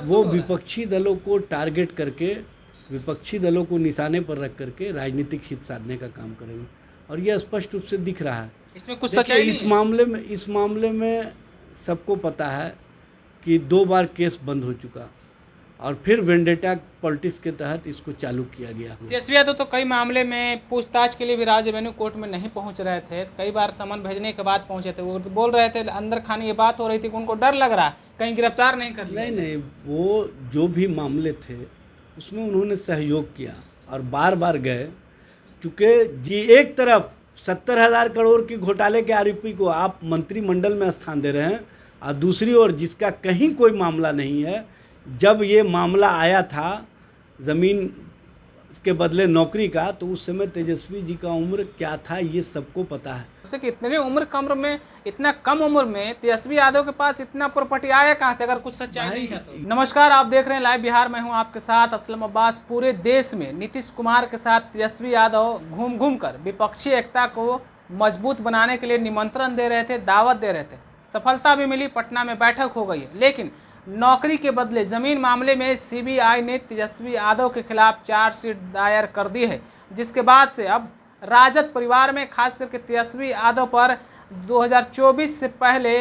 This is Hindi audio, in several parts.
वो विपक्षी दलों को टारगेट करके, विपक्षी दलों को निशाने पर रख करके राजनीतिक हित साधने का काम करेंगे, और यह स्पष्ट रूप से दिख रहा है। इसमें कुछ सच्चाई इस मामले में सबको पता है कि 2 बार केस बंद हो चुका, और फिर वेंडेटा पॉलिटिक्स के तहत इसको चालू किया गया। तेजस्वी यादव तो कई मामले में पूछताछ के लिए भी राज्य रेवेन्यू कोर्ट में नहीं पहुंच रहे थे, कई बार समन भेजने के बाद पहुंचे थे। वो बोल रहे थे अंदर खाने ये बात हो रही थी कि उनको डर लग रहा कहीं गिरफ्तार नहीं कर लिया। नहीं, वो जो भी मामले थे उसमें उन्होंने सहयोग किया और बार बार गए, क्योंकि एक तरफ 70,000 करोड़ के घोटाले के आरोपी को आप मंत्रिमंडल में स्थान दे रहे हैं, और दूसरी ओर जिसका कहीं कोई मामला नहीं है, जब ये मामला आया था ज़मीन के बदले नौकरी का, तो उस समय तेजस्वी जी का उम्र क्या था ये सबको पता है। जैसे कि इतना कम उम्र में तेजस्वी यादव के पास इतना प्रॉपर्टी आया कहाँ से, अगर कुछ सच्चाई नहीं है तो? नमस्कार, आप देख रहे हैं लाइव बिहार, मैं हूं आपके साथ असलम अब्बास। पूरे देश में नीतीश कुमार के साथ तेजस्वी यादव घूम घूम कर विपक्षी एकता को मजबूत बनाने के लिए निमंत्रण दे रहे थे, दावत दे रहे थे। सफलता भी मिली, पटना में बैठक हो गई है, लेकिन नौकरी के बदले ज़मीन मामले में सीबीआई ने तेजस्वी यादव के खिलाफ चार्जशीट दायर कर दी है, जिसके बाद से अब राजद परिवार में खास करके तेजस्वी यादव पर 2024 से पहले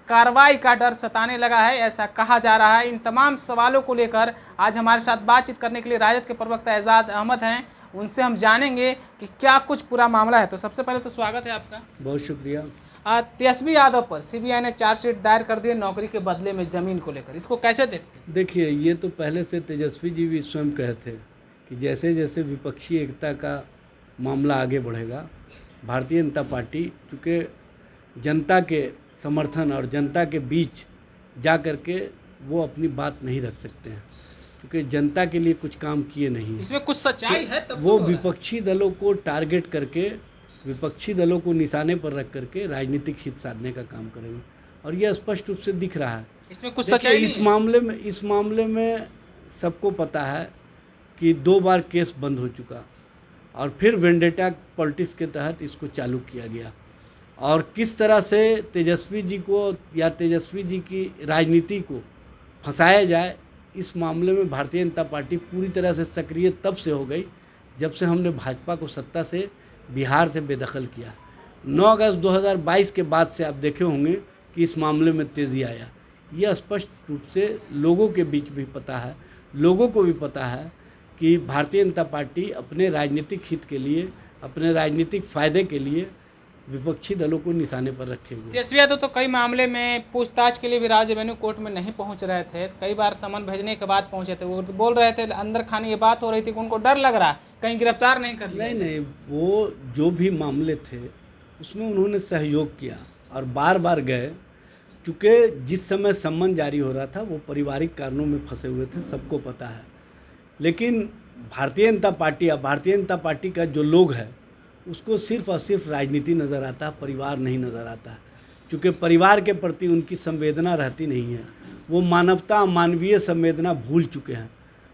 कार्रवाई का डर सताने लगा है, ऐसा कहा जा रहा है। इन तमाम सवालों को लेकर आज हमारे साथ बातचीत करने के लिए राजद के प्रवक्ता एजाज अहमद हैं, उनसे हम जानेंगे कि क्या कुछ पूरा मामला है। तो सबसे पहले तो स्वागत है आपका। बहुत शुक्रिया। तेजस्वी यादव पर सीबीआई ने चार्जशीट दायर कर दी है नौकरी के बदले में ज़मीन को लेकर, इसको कैसे देखते हैं? देखिए, ये तो पहले से तेजस्वी जी भी स्वयं कहे थे कि जैसे जैसे विपक्षी एकता का मामला आगे बढ़ेगा, भारतीय जनता पार्टी चूँकि जनता के समर्थन और जनता के बीच जा कर के वो अपनी बात नहीं रख सकते हैं, क्योंकि जनता के लिए कुछ काम किए नहीं। इसमें कुछ सच्चाई है तब वो विपक्षी दलों को टारगेट करके, विपक्षी दलों को निशाने पर रख करके राजनीतिक हित साधने का काम करेंगे, और यह स्पष्ट रूप से दिख रहा है। इसमें कुछ सच्चाई इस मामले में सबको पता है कि 2 बार केस बंद हो चुका, और फिर वेंडेटा पॉलिटिक्स के तहत इसको चालू किया गया, और किस तरह से तेजस्वी जी को या तेजस्वी जी की राजनीति को फंसाया जाए, इस मामले में भारतीय जनता पार्टी पूरी तरह से सक्रिय तब से हो गई जब से हमने भाजपा को सत्ता से बिहार से बेदखल किया। 9 अगस्त 2022 के बाद से आप देखे होंगे कि इस मामले में तेज़ी आया। यह स्पष्ट रूप से लोगों के बीच भी पता है, लोगों को भी पता है कि भारतीय जनता पार्टी अपने राजनीतिक हित के लिए, अपने राजनीतिक फ़ायदे के लिए विपक्षी दलों को निशाने पर रखे हुए। तेजस्वी यादव तो कई मामले में पूछताछ के लिए भी राज्य रेवेन्यू कोर्ट में नहीं पहुंच रहे थे, कई बार समन भेजने के बाद पहुंचे थे। वो बोल रहे थे अंदर खाने ये बात हो रही थी कि उनको डर लग रहा कहीं गिरफ्तार नहीं कर लिया। नहीं, वो जो भी मामले थे उसमें उन्होंने सहयोग किया और बार बार गए, क्योंकि जिस समय सम्मन जारी हो रहा था वो पारिवारिक कारणों में फंसे हुए थे, सबको पता है। लेकिन भारतीय जनता पार्टी का जो लोग है उसको सिर्फ और सिर्फ राजनीति नज़र आता है, परिवार नहीं नज़र आता, क्योंकि परिवार के प्रति उनकी संवेदना रहती नहीं है। वो मानवता, मानवीय संवेदना भूल चुके हैं।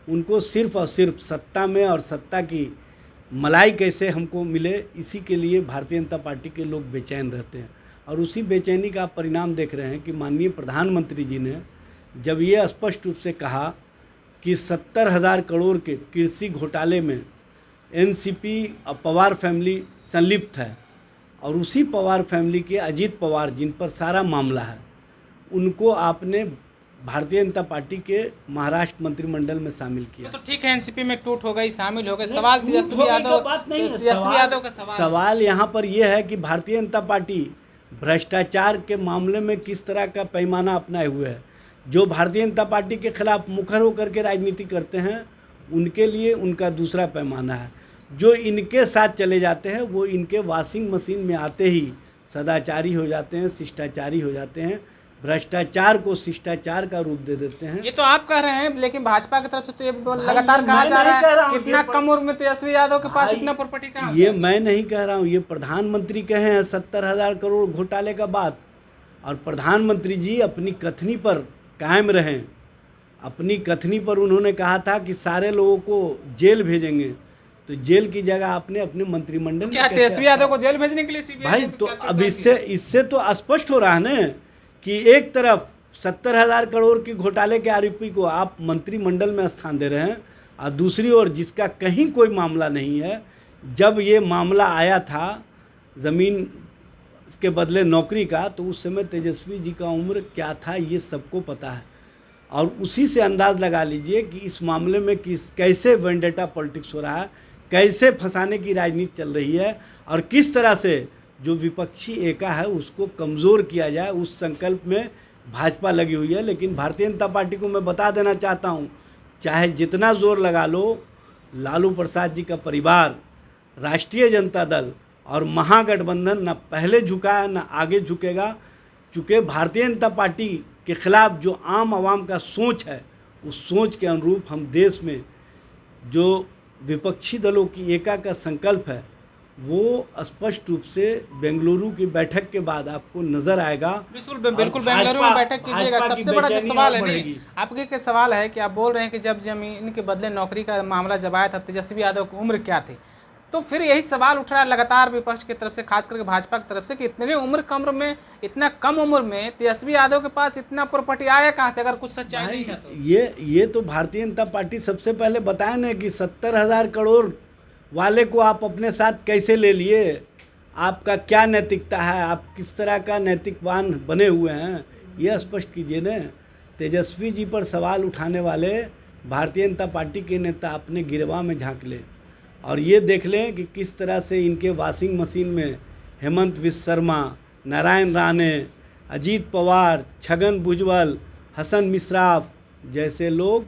उनको सिर्फ और सिर्फ सत्ता में और सत्ता की मलाई कैसे हमको मिले, इसी के लिए भारतीय जनता पार्टी के लोग बेचैन रहते हैं, और उसी बेचैनी का परिणाम देख रहे हैं कि माननीय प्रधानमंत्री जी ने जब ये स्पष्ट रूप से कहा कि 70,000 करोड़ के कृषि घोटाले में एनसीपी और पवार फैमिली संलिप्त है, और उसी पवार फैमिली के अजीत पवार जिन पर सारा मामला है, उनको आपने भारतीय जनता पार्टी के महाराष्ट्र मंत्रिमंडल में शामिल किया। तो ठीक है, एनसीपी में टूट हो गई, शामिल हो गए। सवाल तेजस्वी यादव का सवाल यहाँ पर यह है कि भारतीय जनता पार्टी भ्रष्टाचार के मामले में किस तरह का पैमाना अपनाए हुए है। जो भारतीय जनता पार्टी के खिलाफ मुखर होकर के राजनीति करते हैं उनके लिए उनका दूसरा पैमाना है। जो इनके साथ चले जाते हैं वो इनके वॉशिंग मशीन में आते ही सदाचारी हो जाते हैं, शिष्टाचारी हो जाते हैं, भ्रष्टाचार को शिष्टाचार का रूप दे देते हैं। ये तो आप कह रहे हैं, लेकिन भाजपा की तरफ से तो ये लगातार कहा जा रहा है इतना कम उम्र में तेजस्वी यादव के पास इतना प्रॉपर्टी कहाँ? ये मैं नहीं कह रहा हूँ, ये प्रधानमंत्री कहे हैं 70,000 करोड़ घोटाले का बात, और प्रधानमंत्री जी अपनी कथनी पर कायम रहें। अपनी कथनी पर उन्होंने कहा था कि सारे लोगों को जेल भेजेंगे, तो जेल की जगह आपने अपने मंत्रिमंडल में तेजस्वी यादव को जेल भेजने के लिए भाई, तो अब इससे तो स्पष्ट हो रहा है ना कि एक तरफ 70,000 करोड़ की घोटाले के आरोपी को आप मंत्रिमंडल में स्थान दे रहे हैं, और दूसरी ओर जिसका कहीं कोई मामला नहीं है, जब ये मामला आया था ज़मीन के बदले नौकरी का, तो उस समय तेजस्वी जी का उम्र क्या था ये सबको पता है। और उसी से अंदाज़ लगा लीजिए कि इस मामले में कैसे वेंडेटा पॉलिटिक्स हो रहा है, कैसे फंसाने की राजनीति चल रही है, और किस तरह से जो विपक्षी एका है उसको कमज़ोर किया जाए, उस संकल्प में भाजपा लगी हुई है। लेकिन भारतीय जनता पार्टी को मैं बता देना चाहता हूँ, चाहे जितना ज़ोर लगा लो, लालू प्रसाद जी का परिवार, राष्ट्रीय जनता दल और महागठबंधन न पहले झुका है न आगे झुकेगा। चूँकि भारतीय जनता पार्टी के ख़िलाफ़ जो आम आवाम का सोच है, उस सोच के अनुरूप हम देश में जो विपक्षी दलों की एका का संकल्प है, वो स्पष्ट रूप से बेंगलुरु की बैठक के बाद आपको नजर आएगा। बिल्कुल बेंगलुरु में बैठक कीजिएगा। सबसे बड़ा जो सवाल है, नहीं आपके क्या सवाल है कि आप बोल रहे हैं कि जब जमीन के बदले नौकरी का मामला जब आया था, तेजस्वी यादव की उम्र क्या थी, तो फिर यही सवाल उठ रहा है लगातार विपक्ष की तरफ से, खास करके भाजपा की तरफ से, कि इतना कम उम्र में तेजस्वी यादव के पास इतना प्रॉपर्टी आया कहाँ से, अगर कुछ सच्चाई नहीं है तो? ये तो भारतीय जनता पार्टी सबसे पहले बताए ना कि 70,000 करोड़ वाले को आप अपने साथ कैसे ले लिए, आपका क्या नैतिकता है, आप किस तरह का नैतिकवान बने हुए हैं, यह स्पष्ट कीजिए न। तेजस्वी जी पर सवाल उठाने वाले भारतीय जनता पार्टी के नेता अपने गिरवा में झांक लें और ये देख लें कि किस तरह से इनके वॉशिंग मशीन में हेमंत विश्व शर्मा, नारायण राणे, अजीत पवार, छगन भुजबल, हसन मिश्राफ जैसे लोग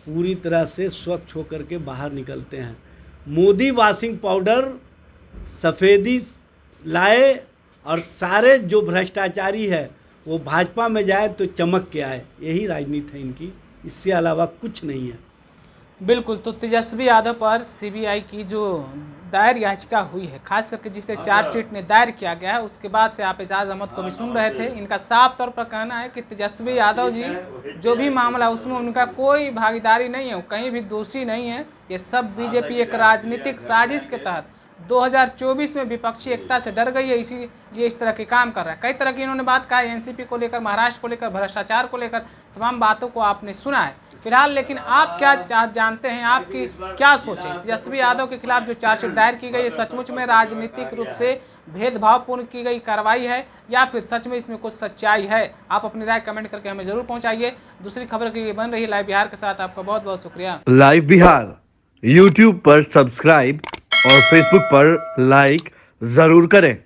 पूरी तरह से स्वच्छ होकर के बाहर निकलते हैं। मोदी वॉशिंग पाउडर सफ़ेदी लाए और सारे जो भ्रष्टाचारी है वो भाजपा में जाए तो चमक के आए, यही राजनीति है इनकी, इससे अलावा कुछ नहीं है। बिल्कुल। तो तेजस्वी यादव पर सीबीआई की जो दायर याचिका हुई है, खास करके जिसने चार्जशीट में दायर किया गया है, उसके बाद से आप एजाज अहमद को भी सुन रहे थे। इनका साफ तौर पर कहना है कि तेजस्वी यादव जी जो भी मामला उसमें उनका कोई भागीदारी नहीं है, कहीं भी दोषी नहीं है। ये सब बीजेपी एक राजनीतिक साजिश के तहत 2024 में विपक्षी एकता से डर गई है, इसीलिए इस तरह के काम कर रहा है। कई तरह की इन्होंने बात कहा है, एनसीपी को लेकर, महाराष्ट्र को लेकर, भ्रष्टाचार को लेकर, तमाम बातों को आपने सुना है फिलहाल। लेकिन आप क्या जानते हैं, आपकी क्या सोच है? तेजस्वी यादव के खिलाफ जो चार्जशीट दायर की गई है, सचमुच में राजनीतिक रूप से भेदभावपूर्ण की गई कार्रवाई है या फिर सच में इसमें कुछ सच्चाई है? आप अपनी राय कमेंट करके हमें जरूर पहुंचाइए। दूसरी खबर के लिए बन रही लाइव बिहार के साथ आपका बहुत बहुत शुक्रिया। लाइव बिहार यूट्यूब पर सब्सक्राइब और फेसबुक पर लाइक जरूर करें।